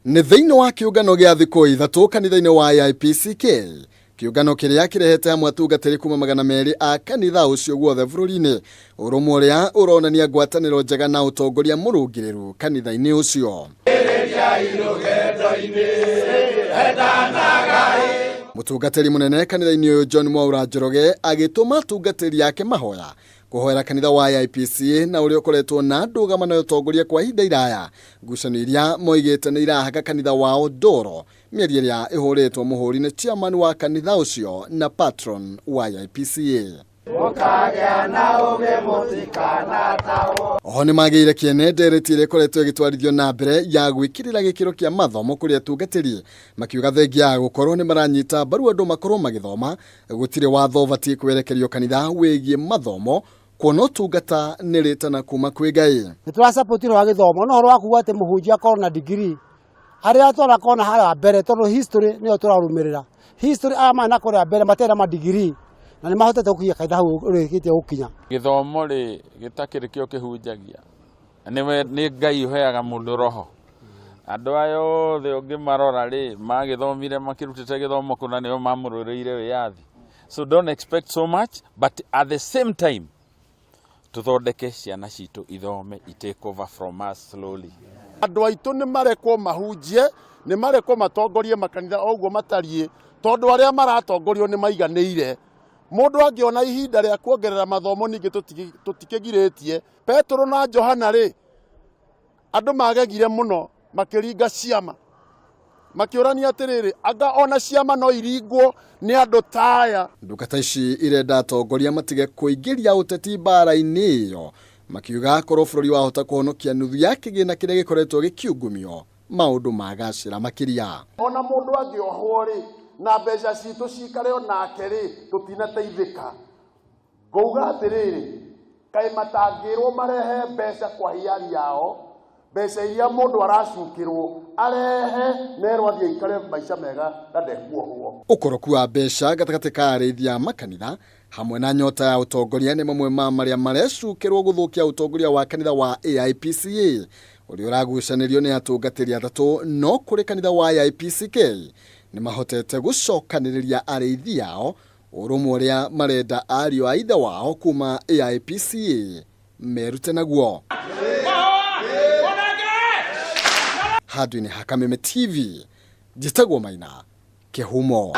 Nĩ thĩinĩ wa kiungano gĩa thiku ithatu kanitha-ini wa AIPCK. Kiungano kiria kirehete hamwe atungatĩri kuma 200 a kanitha ucio guothe bũrũri-inĩ, urumwe uria uronania ngwatanĩro njega na utongoria mũrũngĩrĩru kanitha-ini ucio. Mũtungatĩri munene kanitha-ini uyu John Mwaura Njoroge agĩtũma atungatĩri yake mahoya kuhoera kanitha wa AIPC na uria ukoretwo na ndugamano ya utongoria kwa ihinda iraya, ngucanio iria maugite nirahaka kanitha wao ndoro, Miario iria ihuritwo muhuri ni chairman wa kanitha ucio na patron wa AIPCA. Oho nĩ magĩire kĩene ndereti ĩrĩa ĩkoretwo ĩgĩtwarithio na mbere ya gwĩkĩrĩra gĩkĩro kĩa mathomo kũrĩ atungatĩri, makiuga thengia ya gũkorwo nĩ maranyita mbaru andũ makorwo magĩthoma, gũtirĩ watho ũbatiĩ kwerekerio kanitha wĩgiĩ mathomo, kuona ũtungata nĩ rĩtana kuma kwĩ Ngai. Nĩ tũrasapotire wa gĩthomo no horo wa kuuga atĩ mũhunjia akorwo na degree arĩa tũrakona harĩa mbere, tondũ history nĩyo tũrarũmĩrĩra. History aya mana kũrĩa mbere matera ma degree na nĩ mahotete gũkinya kanitha hau ũrĩkĩtie gũkinya. Gĩthomo rĩ gĩtakĩrĩ kĩo kĩhunjagia, nĩ Ngai ũheaga mũndũ roho. Andũ aya othe ũngĩmarora rĩ magĩthomire makĩrutĩte gĩthomo kũna nĩo mamũrũrĩire wĩyathi. So don't expect so much, but at the same time tuthondeke ciana citũ ithome, take over from us slowly. Andũ aitũ nĩ marekwo mahunjie, nĩ marekwo matongorie makanitha oguo matariĩ, tondũ arĩa maratongorio nĩ maiganĩire. Mũndũ angĩona ihinda rĩa kuongerera mathomo ningĩ tũtikĩgirĩtie. Petro na Johana rĩ andũ magegire mũno makĩringa ciama, makĩũrania atĩrĩrĩ, anga ona ciama no iringwo nĩ andũ taya. Ndungata ici irenda atongoria matige kũingĩria ũteti mbara-inĩ ĩyo, makiuga korwo bũrũri wahota kũhonokia nuthu ya kĩgĩna kĩrĩa gĩkoretwo gĩkiungumio, maũndũ magacĩra makĩria. Ona mũndũ angĩohwo rĩ na mbeca citũ cikare onake rĩ tũtinateithĩka. Ngauga atĩrĩrĩ, kaĩ matangĩrwo marehe mbeca kwa hiari yao, mbeca iria mũndũ aracukĩrwo arehe nerwo athiĩ aikare maica mega na ndekuohwo. Ũkoroku wa mbeca gatagatĩ ka arĩithia makanitha hamwe na nyota ya utongoria nĩ mamwe ma marĩa marecukĩrwo gũthũkia utongoria wa kanitha wa AIPCA ũrĩa ũragucanĩrio nĩ atungatĩri atatũ, no kũrĩ kanitha wa AIPCK nĩ mahotete gũcokanĩrĩria arĩithi ao, ũrũmwe ũrĩa marenda ariũ a ithe wao kuma AIPCA merute naguo. Handũ-inĩ ha Kameme TV, njĩtagwo Maina, Kĩhumo.